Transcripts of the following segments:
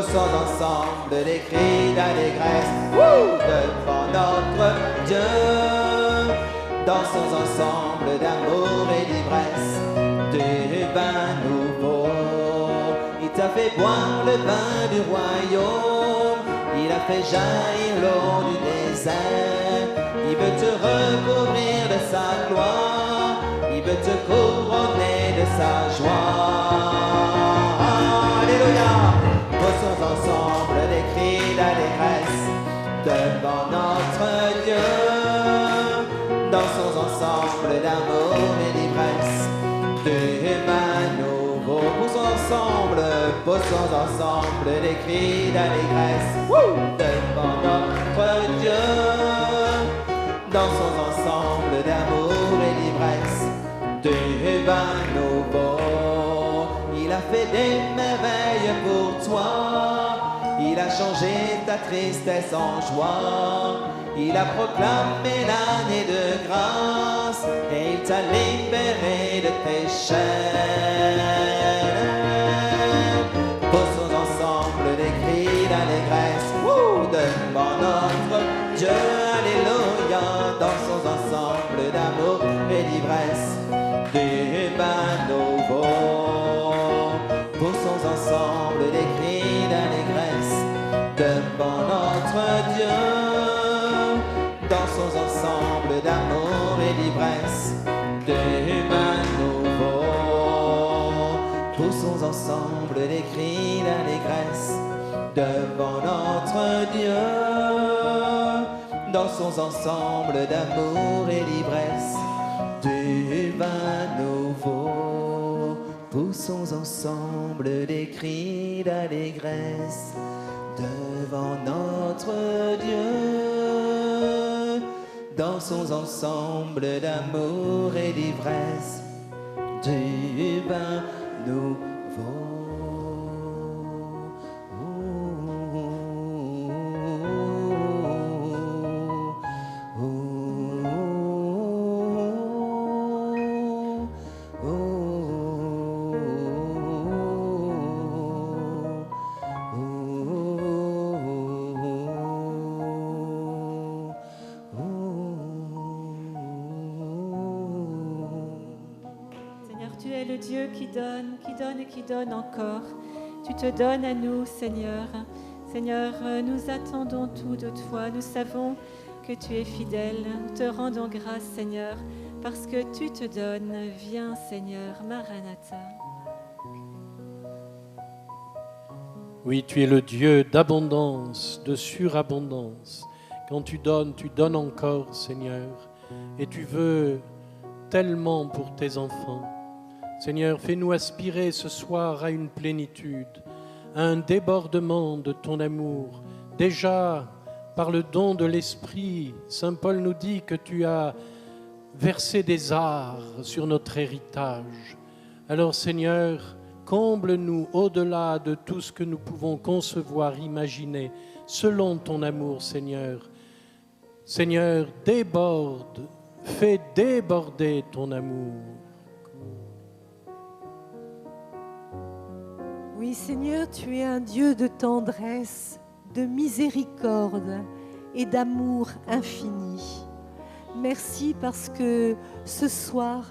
poussons ensemble des cris d'allégresse devant notre Dieu. Dansons ensemble d'amour et d'ivresse, du vin nouveau. Il t'a fait boire le vin du royaume, il a fait jaillir l'eau du désert. Il veut te recouvrir de sa gloire, il veut te couronner de sa joie. Alléluia! Poussons ensemble des cris d'allégresse devant notre Dieu. Dansons ensemble d'amour et d'ivresse, du vin nouveau. Poussons ensemble des cris d'allégresse devant notre Dieu. Dansons ensemble d'amour et d'ivresse, du vin nouveau. Il a fait des merveilles pour toi, il a changé ta tristesse en joie. Il a proclamé l'année de grâce et il t'a libéré de tes chaînes. Poussons ensemble des cris d'allégresse devant notre Dieu. Alléluia. Dansons ensemble d'amour et d'ivresse, du vin nouveau. Poussons ensemble des cris d'allégresse devant notre Dieu. Dansons ensemble d'amour et d'ivresse, du vin nouveau. Poussons ensemble des cris d'allégresse devant notre Dieu. Dansons ensemble d'amour et d'ivresse, du vin nouveau. Poussons ensemble des cris d'allégresse devant notre Dieu. Dansons ensemble d'amour et d'ivresse, du vin nouveau. Tu es le Dieu qui donne et qui donne encore. Tu te donnes à nous, Seigneur. Seigneur, nous attendons tout de toi. Nous savons que tu es fidèle. Nous te rendons grâce, Seigneur, parce que tu te donnes. Viens, Seigneur, Maranatha. Oui, tu es le Dieu d'abondance, de surabondance. Quand tu donnes encore, Seigneur. Et tu veux tellement pour tes enfants. Seigneur, fais-nous aspirer ce soir à une plénitude, à un débordement de ton amour. Déjà, par le don de l'Esprit, Saint Paul nous dit que tu as versé des arts sur notre héritage. Alors, Seigneur, comble-nous au-delà de tout ce que nous pouvons concevoir, imaginer, selon ton amour, Seigneur. Seigneur, déborde, fais déborder ton amour. Oui, Seigneur, tu es un Dieu de tendresse, de miséricorde et d'amour infini. Merci parce que ce soir,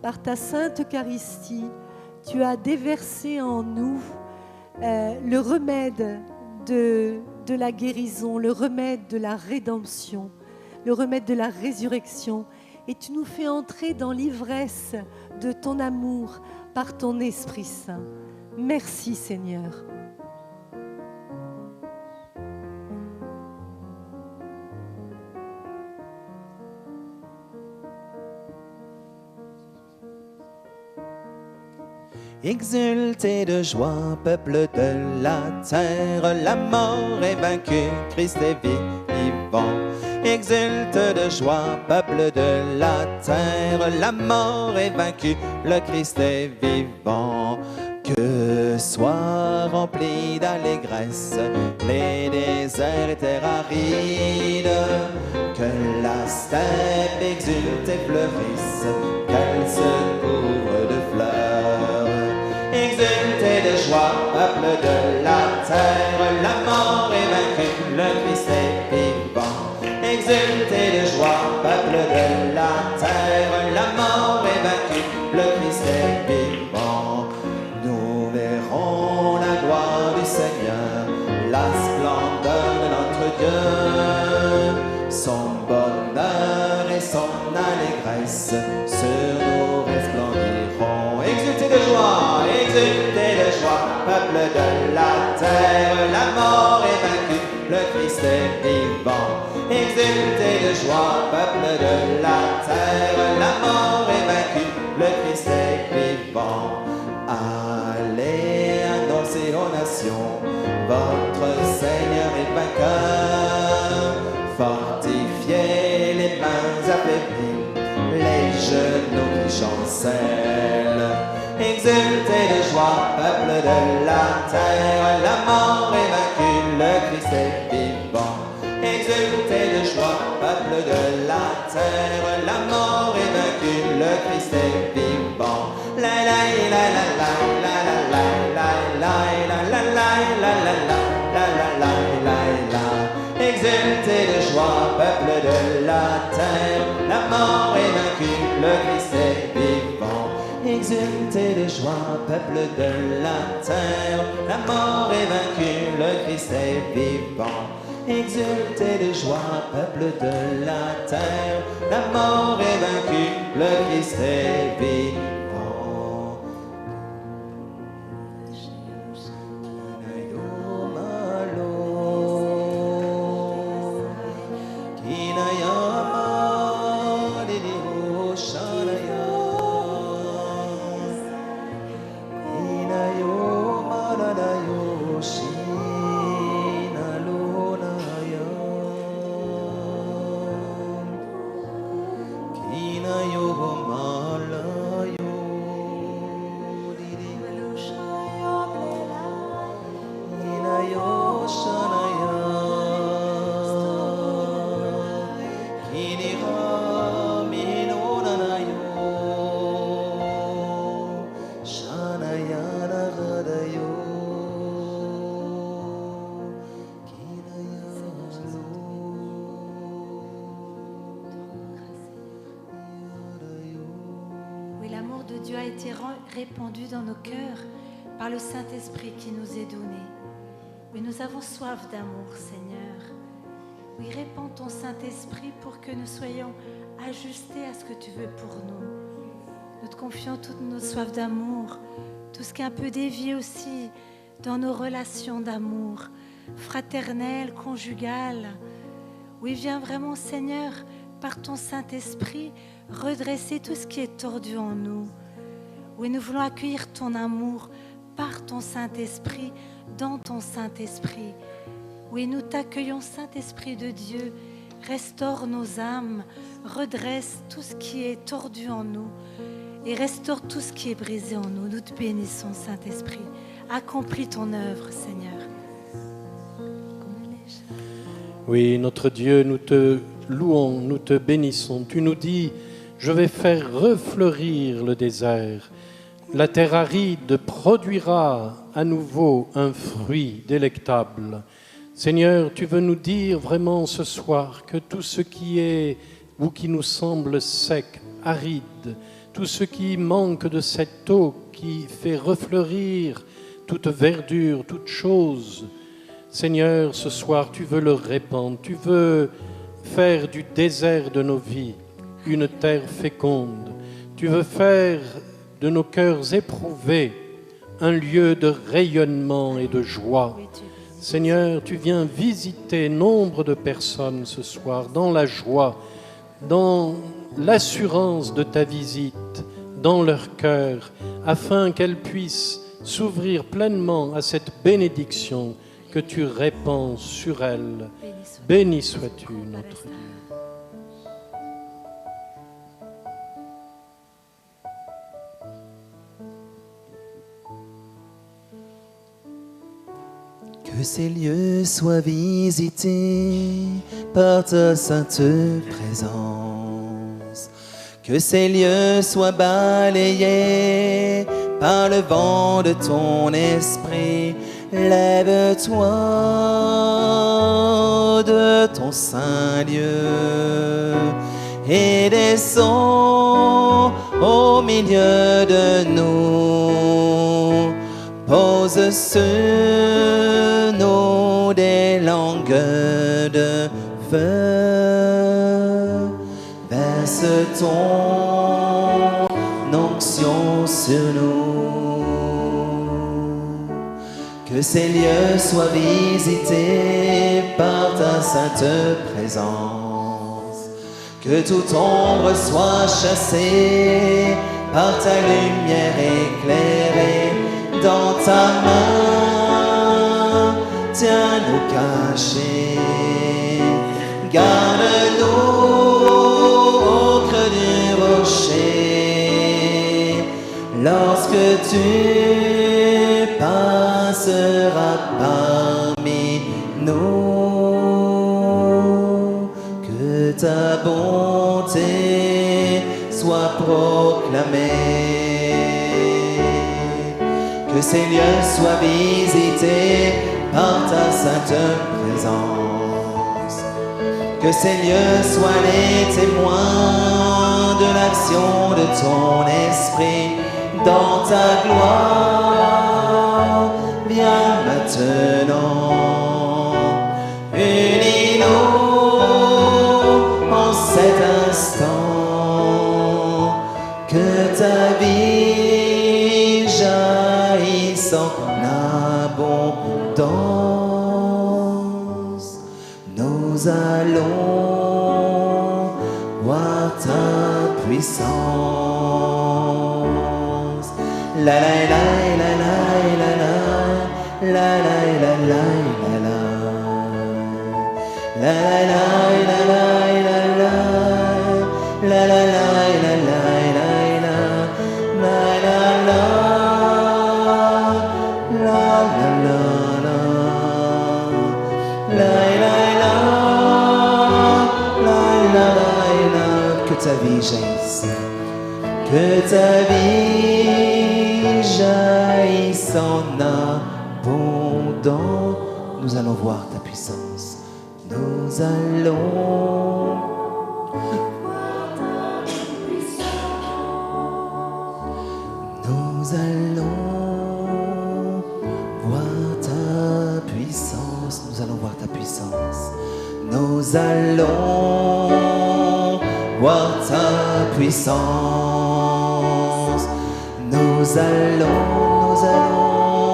par ta Sainte Eucharistie, tu as déversé en nous le remède de la guérison, le remède de la rédemption, le remède de la résurrection. Et tu nous fais entrer dans l'ivresse de ton amour par ton Esprit Saint. Merci Seigneur. Exultez de joie, peuple de la terre, la mort est vaincue, Christ est vivant. Exulte de joie, peuple de la terre, la mort est vaincue, le Christ est vivant. Que soient remplis d'allégresse les déserts et terres arides, que la steppe exulte et fleurisse, qu'elle se couvre de fleurs. Exultez de joie, peuple de la terre, la mort est vaincue, le Christ est vivant. Exultez de joie, peuple de la terre, la mort est vaincue, le Christ est vivant. Nous verrons la gloire du Seigneur, la splendeur de notre Dieu, son bonheur et son allégresse sur nous resplendiront. Exultez de joie, peuple de la terre, la mort est vaincue, le Christ est vivant. Exultez de joie, peuple de la terre, la mort est vaincue, le Christ est vivant. Allez annoncer aux nations, votre Seigneur est vainqueur. Fortifiez les mains affaiblies, les genoux qui chancellent. Exultez de joie, peuple de la terre, la mort est vaincue, le Christ est vivant. Exultez de joie, peuple de la terre, la mort est vaincue, le Christ est vivant. La la la la la la la la la la la la la la la la la la. Exultez de joie, peuple de la terre, la mort est vaincue, le Christ est vivant. Exultez de joie, peuple de la terre, la mort est vaincue, le Christ est vivant. Exultez de joie, peuple de la terre, la mort est vaincue, le Christ est vivant. Dieu a été répandu dans nos cœurs par le Saint-Esprit qui nous est donné. Mais nous avons soif d'amour, Seigneur. Oui, répands ton Saint-Esprit pour que nous soyons ajustés à ce que tu veux pour nous. Nous te confions toutes nos soifs d'amour, tout ce qui est un peu dévié aussi dans nos relations d'amour, fraternelles, conjugales. Oui, viens vraiment, Seigneur, par ton Saint-Esprit, redresser tout ce qui est tordu en nous. Oui, nous voulons accueillir ton amour par ton Saint-Esprit, dans ton Saint-Esprit. Oui, nous t'accueillons, Saint-Esprit de Dieu. Restaure nos âmes, redresse tout ce qui est tordu en nous et restaure tout ce qui est brisé en nous. Nous te bénissons, Saint-Esprit. Accomplis ton œuvre, Seigneur. Oui, notre Dieu, nous te louons, nous te bénissons. Tu nous dis, je vais faire refleurir le désert. La terre aride produira à nouveau un fruit délectable. Seigneur, tu veux nous dire vraiment ce soir que tout ce qui est ou qui nous semble sec, aride, tout ce qui manque de cette eau qui fait refleurir toute verdure, toute chose, Seigneur, ce soir, tu veux le répandre, tu veux faire du désert de nos vies une terre féconde. Tu veux faire de nos cœurs éprouvés un lieu de rayonnement et de joie. Seigneur, tu viens visiter nombre de personnes ce soir dans la joie, dans l'assurance de ta visite, dans leur cœur, afin qu'elles puissent s'ouvrir pleinement à cette bénédiction que tu répands sur elles. Béni sois-tu, notre Dieu. Que ces lieux soient visités par ta sainte présence. Que ces lieux soient balayés par le vent de ton esprit. Lève-toi de ton saint lieu et descends au milieu de nous. Pose sur nous des langues de feu. Verse ton onction sur nous. Que ces lieux soient visités par ta sainte présence. Que toute ombre soit chassée par ta lumière éclairée. Dans ta main, tiens-nous cachés. Garde-nous au creux du rocher. Lorsque tu passeras parmi nous, que ta bonté soit proclamée. Que ces lieux soient visités par ta sainte présence. Que ces lieux soient les témoins de l'action de ton esprit dans ta gloire. Viens maintenant, unis-nous en cet instant. Que ta vie jaillisse en abondance. Nous allons voir ta puissance. La la la la la la la la la la la la la la la la la la la que ta vie jaillisse, que ta vie jaillisse en abondance. Nous allons voir ta puissance. Nous allons voir ta puissance. Nous allons voir ta puissance. Nous allons voir ta puissance. Nous allons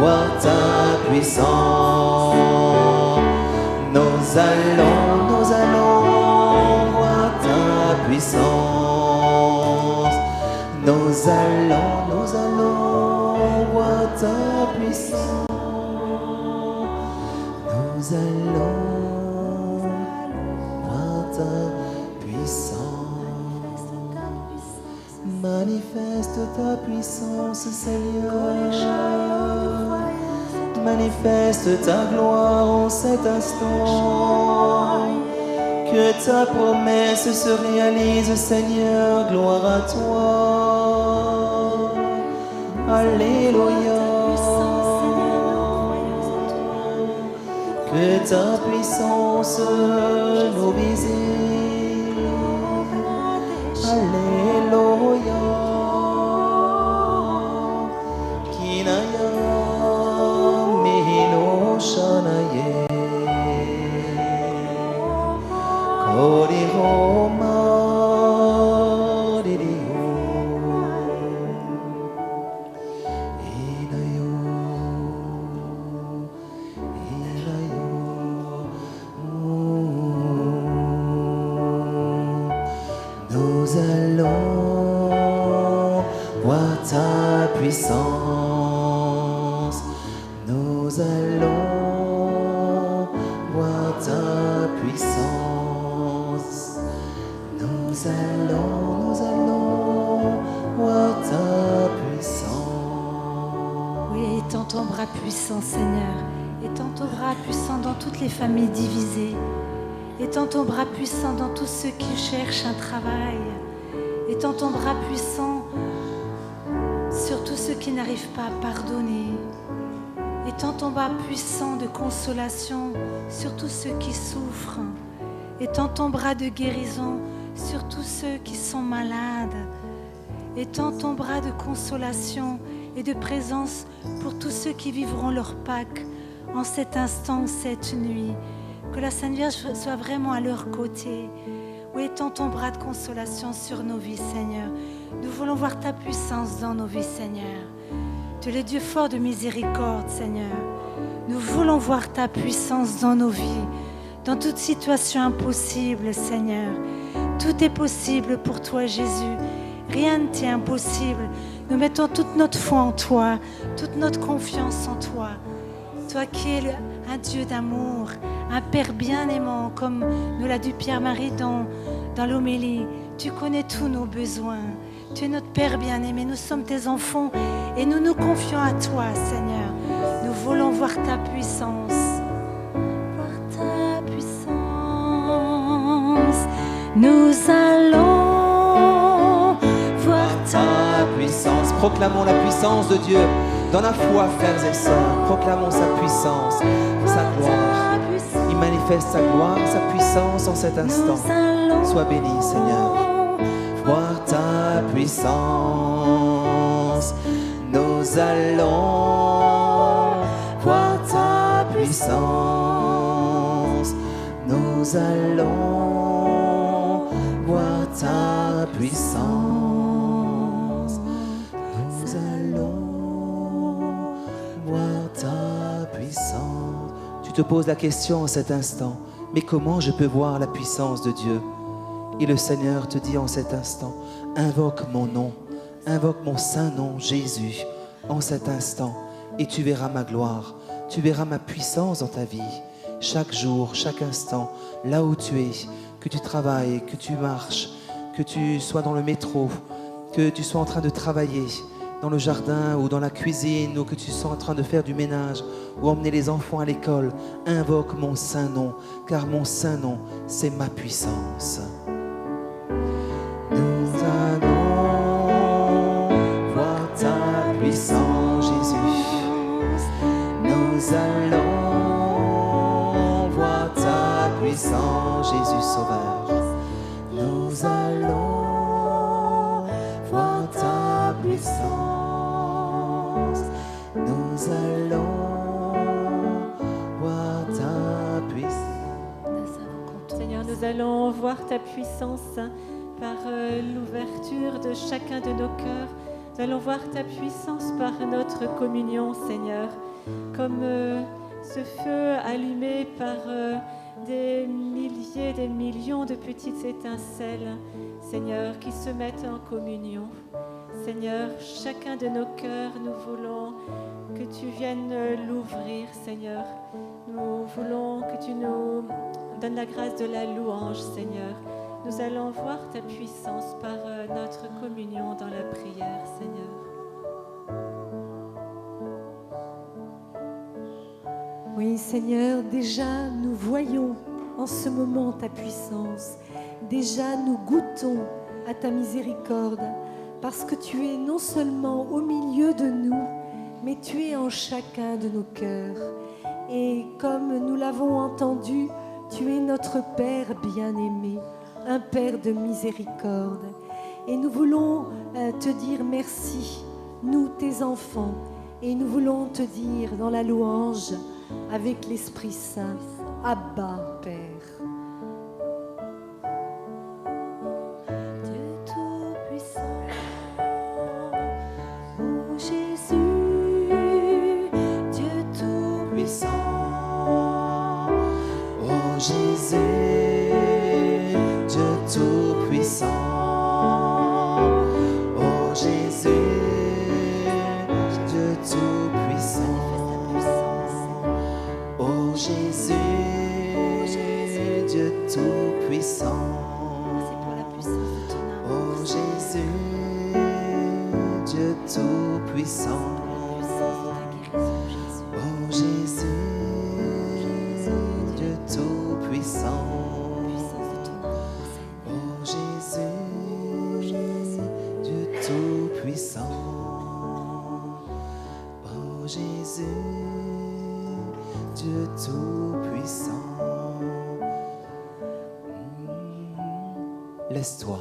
voir ta puissance. Nous allons voir ta puissance. Nous allons voir ta puissance. Nous allons voir ta puissance. Nous allons voir ta puissance. Manifeste ta puissance, Seigneur. Manifeste ta gloire en cet instant. Que ta promesse se réalise, Seigneur. Gloire à toi. Alléluia. Que ta puissance nous visite. Alléluia. Kinaya mihino shanaye. Kori Roma dirio. Inayo. Nous allons voir ta puissance. Nous allons voir ta puissance. Nous allons voir ta puissance. Oui, étends ton bras puissant, Seigneur. Étends ton bras puissant dans toutes les familles divisées. Étends ton bras puissant dans tous ceux qui cherchent un travail. Étends ton bras puissant sur tous ceux qui n'arrivent pas à pardonner. Étends ton bras puissant de consolation sur tous ceux qui souffrent. Étends ton bras de guérison sur tous ceux qui sont malades. Étends ton bras de consolation et de présence pour tous ceux qui vivront leur Pâques en cet instant, cette nuit. Que la Sainte Vierge soit vraiment à leur côté. Oui, étends ton bras de consolation sur nos vies, Seigneur. Nous voulons voir ta puissance dans nos vies, Seigneur. Tu es le Dieu fort de miséricorde, Seigneur. Nous voulons voir ta puissance dans nos vies, dans toute situation impossible, Seigneur. Tout est possible pour toi, Jésus. Rien ne t'est impossible. Nous mettons toute notre foi en toi, toute notre confiance en toi. Toi qui es un Dieu d'amour, un Père bien-aimant, comme nous l'a dit Pierre-Marie dans l'homélie. Tu connais tous nos besoins. Tu es notre Père bien-aimé. Nous sommes tes enfants et nous nous confions à toi, Seigneur. Nous voulons voir ta puissance. Voir ta puissance. Nous allons voir ta puissance. Proclamons la puissance de Dieu dans la foi, frères et sœurs. Proclamons sa puissance, sa gloire. Il manifeste sa gloire, sa puissance en cet instant. Sois béni, Seigneur. Voir ta puissance. Nous allons voir ta puissance. Nous allons voir ta puissance. Nous allons voir ta puissance. Tu te poses la question en cet instant, mais comment je peux voir la puissance de Dieu? Et le Seigneur te dit en cet instant, invoque mon nom, invoque mon saint nom, Jésus, en cet instant, et tu verras ma gloire, tu verras ma puissance dans ta vie, chaque jour, chaque instant, là où tu es, que tu travailles, que tu marches, que tu sois dans le métro, que tu sois en train de travailler dans le jardin ou dans la cuisine, ou que tu sois en train de faire du ménage ou emmener les enfants à l'école, invoque mon saint nom, car mon saint nom, c'est ma puissance. Nous allons voir ta puissance, Jésus. Nous allons voir ta puissance, Jésus Sauveur. Nous allons voir ta puissance. Nous allons voir ta puissance. Seigneur, nous allons voir ta puissance par l'ouverture de chacun de nos cœurs. Nous allons voir ta puissance par notre communion, Seigneur. Comme ce feu allumé par des milliers, des millions de petites étincelles, Seigneur, qui se mettent en communion. Seigneur, chacun de nos cœurs, nous voulons que tu viennes l'ouvrir, Seigneur. Nous voulons que tu nous donnes la grâce de la louange, Seigneur. Nous allons voir ta puissance par notre communion dans la prière, Seigneur. Oui, Seigneur, déjà nous voyons en ce moment ta puissance. Déjà nous goûtons à ta miséricorde, parce que tu es non seulement au milieu de nous, mais tu es en chacun de nos cœurs. Et comme nous l'avons entendu, tu es notre Père bien-aimé, un Père de miséricorde. Et nous voulons te dire merci, nous tes enfants, et nous voulons te dire dans la louange, avec l'Esprit Saint, Abba, Père. Dieu Tout-Puissant, oh Jésus, Dieu Tout-Puissant, Oh Jésus, Dieu Tout-Puissant. Oh Jésus, Dieu Tout-Puissant. Oh Jésus, Dieu Tout-Puissant. merci pour la puissance de ton amour. Oh Jésus, Dieu Tout-Puissant. Puissance de ta guérison, Jésus. Oh Jésus, Dieu Tout-Puissant. Puissance de ton amour, Seigneur. Oh Jésus, Dieu Tout-Puissant. Oh Jésus, Dieu tout-puissant. Laisse-toi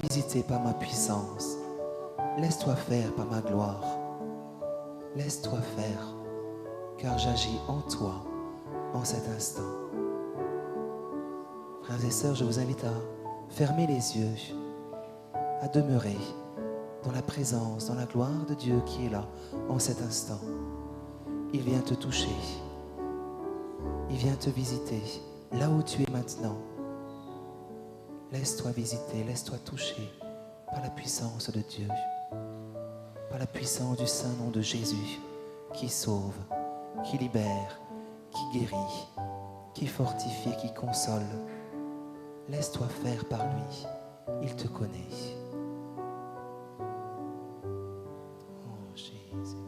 visiter par ma puissance. Laisse-toi faire par ma gloire. Laisse-toi faire, car j'agis en toi en cet instant. Frères et sœurs, je vous invite à fermer les yeux, à demeurer dans la présence, dans la gloire de Dieu qui est là en cet instant. Il vient te toucher. Il vient te visiter là où tu es maintenant. Laisse-toi visiter, laisse-toi toucher par la puissance de Dieu, par la puissance du saint nom de Jésus qui sauve, qui libère, qui guérit, qui fortifie, qui console. Laisse-toi faire par lui, il te connaît. Oh Jésus,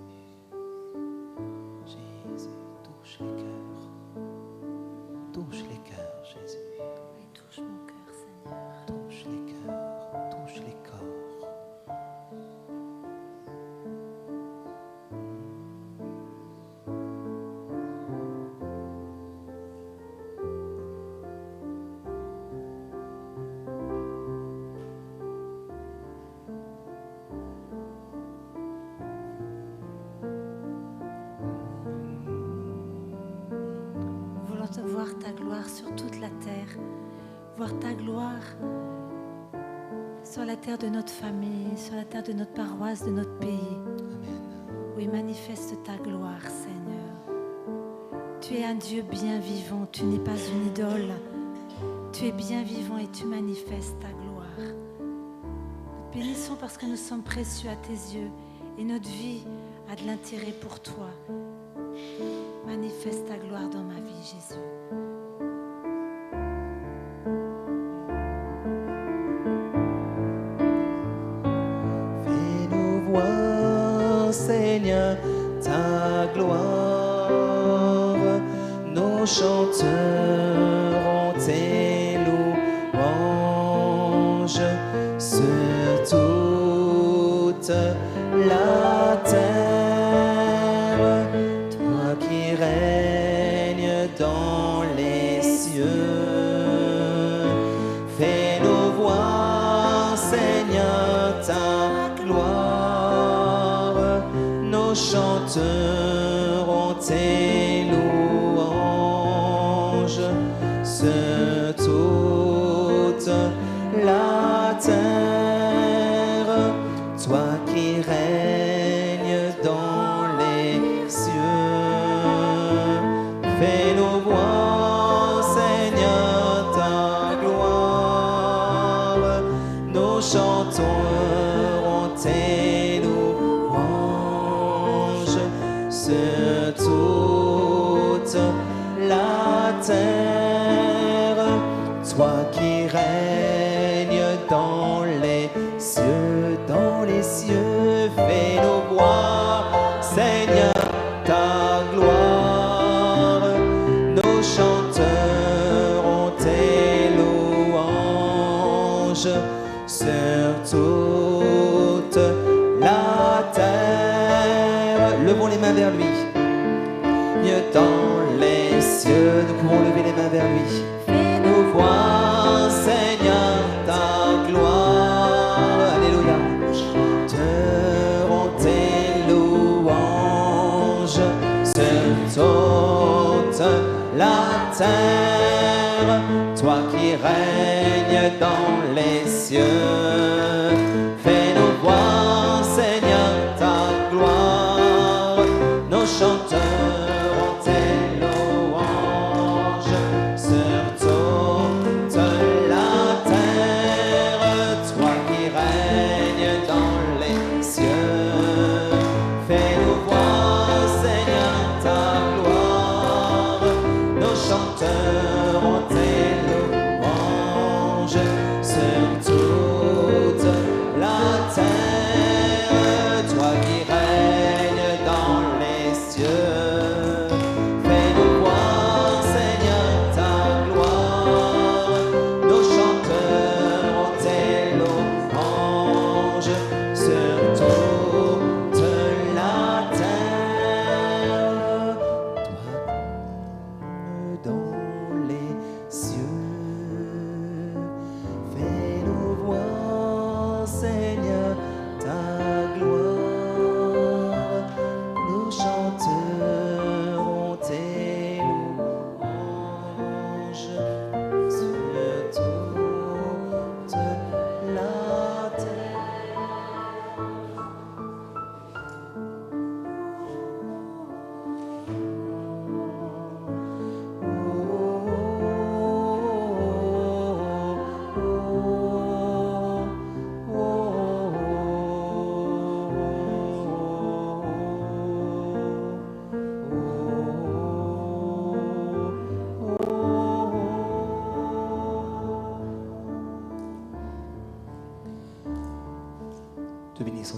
Jésus, touche les cœurs, touche les cœurs, Jésus. Oui, touche mon cœur, Seigneur. Touche les cœurs, touche les corps. Voulons voir ta gloire sur toute la terre, voir ta gloire sur la terre de notre famille, sur la terre de notre paroisse, de notre pays. Amen. Oui, manifeste ta gloire, Seigneur. Tu es un Dieu bien vivant, tu n'es pas une idole. Tu es bien vivant et tu manifestes ta gloire. Nous te bénissons parce que nous sommes précieux à tes yeux et notre vie a de l'intérêt pour toi. Manifeste ta gloire dans ma vie, Jésus. Fais-nous voir, Seigneur, ta gloire. Nous chanterons tes louanges sur toute la terre. Toi qui règnes dans les cieux, fais-nous voir, Seigneur, ta gloire. Nous chanterons tes louanges sur toute la terre. Toi qui règnes dans les cieux, fais-nous voir, Seigneur, ta gloire. Nous chanterons tes louanges sur toute la terre. Toi qui règnes dans les cieux, fais-nous voir, Seigneur, ta gloire. Nous chanterons tes louanges sur toute la terre. Levons les mains vers lui. Dans les cieux, nous pouvons lever les mains vers lui. Fais-nous voir, Seigneur, ta gloire. Alléluia. Chanterons tes louanges sur toute la terre. Toi qui règnes dans les cieux, fais-nous voir, Seigneur, ta gloire. Nos chanterons tes louanges sur toute la terre. Toi qui règnes dans les cieux, fais-nous voir, Seigneur, ta gloire. Nos chanterons tes louanges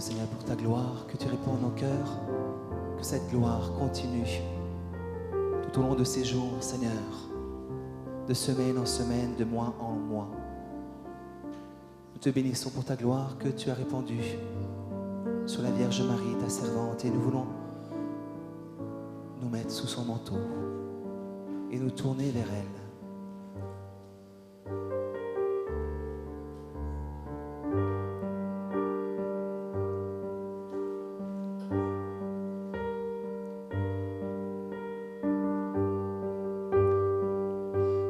Seigneur, pour ta gloire, que tu réponds à nos cœurs, que cette gloire continue tout au long de ces jours, Seigneur, de semaine en semaine, de mois en mois. Nous te bénissons pour ta gloire que tu as répandue sur la Vierge Marie, ta servante, et nous voulons nous mettre sous son manteau et nous tourner vers elle.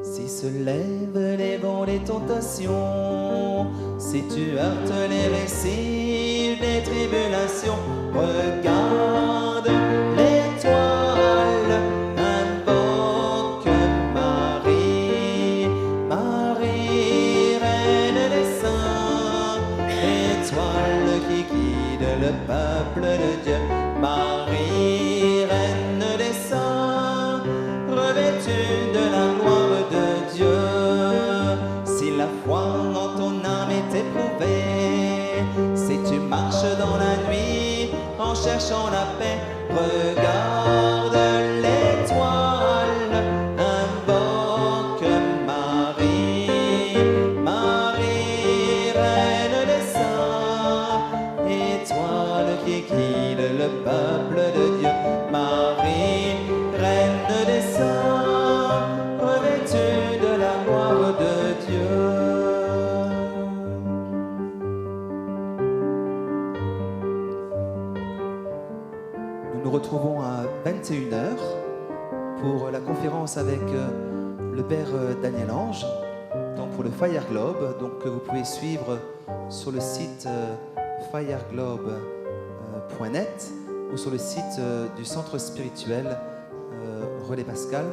Si se lèvent les vents des tentations, si tu heurtes les récifs des tribulations, regarde l'étoile, invoque Marie, Marie, reine des saints, étoile qui guide le peuple de Dieu, Marie, reine des saints, revêtue de la gloire de Dieu. Si la foi en ton âme est éprouvée, si tu marches dans la nuit en cherchant la paix, regarde l'étoile, invoque Marie, Marie, reine des saints, étoile qui guide le peuple de Dieu, Marie, reine des saints, revêtue de la gloire de Dieu. Nous nous retrouvons à 21h pour la conférence avec le Père Daniel Ange, donc pour le Fire Globe, donc que vous pouvez suivre sur le site fireglobe.net ou sur le site du centre spirituel Relais Pascal,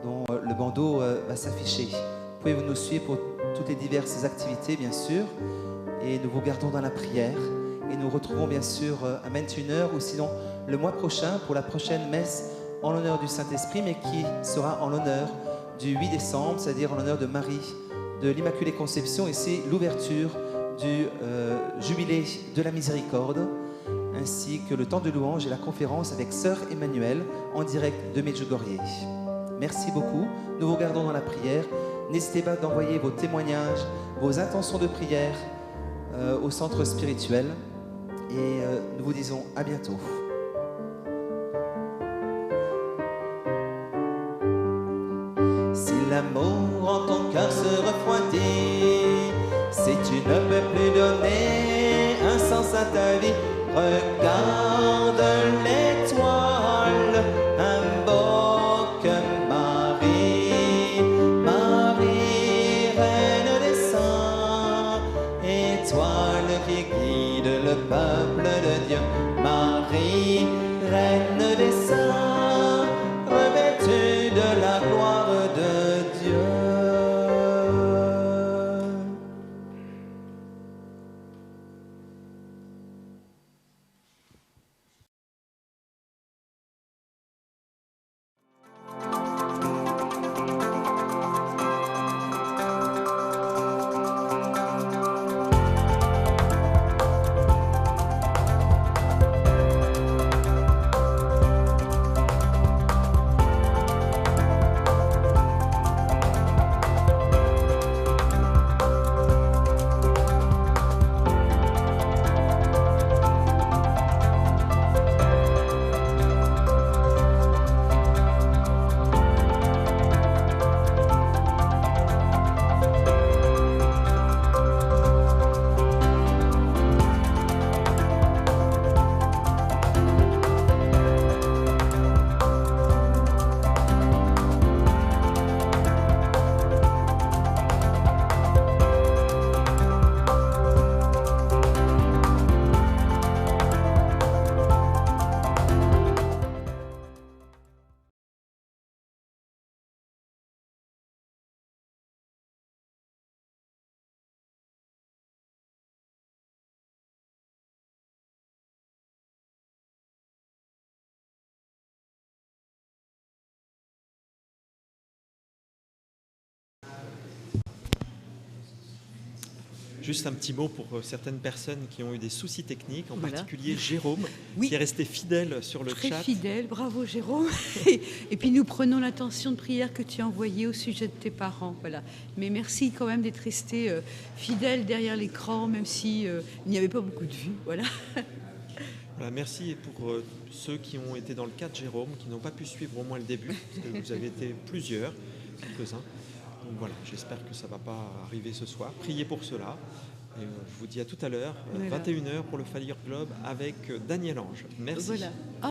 dont le bandeau va s'afficher. Vous pouvez nous suivre pour toutes les diverses activités, bien sûr, et nous vous gardons dans la prière. Et nous retrouvons bien sûr à 21h ou sinon le mois prochain pour la prochaine messe en l'honneur du Saint-Esprit, mais qui sera en l'honneur du 8 décembre, c'est-à-dire en l'honneur de Marie de l'Immaculée Conception, et c'est l'ouverture du jubilé de la miséricorde, ainsi que le temps de louange et la conférence avec Sœur Emmanuelle en direct de Medjugorje. Merci beaucoup, nous vous gardons dans la prière. N'hésitez pas d'envoyer vos témoignages, vos intentions de prière au centre spirituel, et nous vous disons à bientôt. Si l'amour en ton cœur se refroidit, si tu ne peux plus donner un sens à ta vie, regarde l'étoile, invoque Marie, Marie, reine des saints, étoile qui guide le peuple de Dieu, Marie, reine des saints, revêtue de la gloire de Dieu. Juste un petit mot pour certaines personnes qui ont eu des soucis techniques, en Voilà. particulier Jérôme, Oui. qui est resté fidèle sur le Très chat. fidèle, bravo Jérôme. Et puis nous prenons l'intention de prière que tu as envoyée au sujet de tes parents. Voilà. Mais merci quand même d'être resté fidèle derrière l'écran, même si il n'y avait pas beaucoup de vues. Voilà. Voilà, merci pour ceux qui ont été dans le cas de Jérôme, qui n'ont pas pu suivre au moins le début, parce que vous avez été plusieurs, quelques-uns. Donc voilà, j'espère que ça ne va pas arriver ce soir. Priez pour cela. Et je vous dis à tout à l'heure, Voilà. 21h pour le Fire Globe avec Daniel Ange. Merci. Voilà. Ah,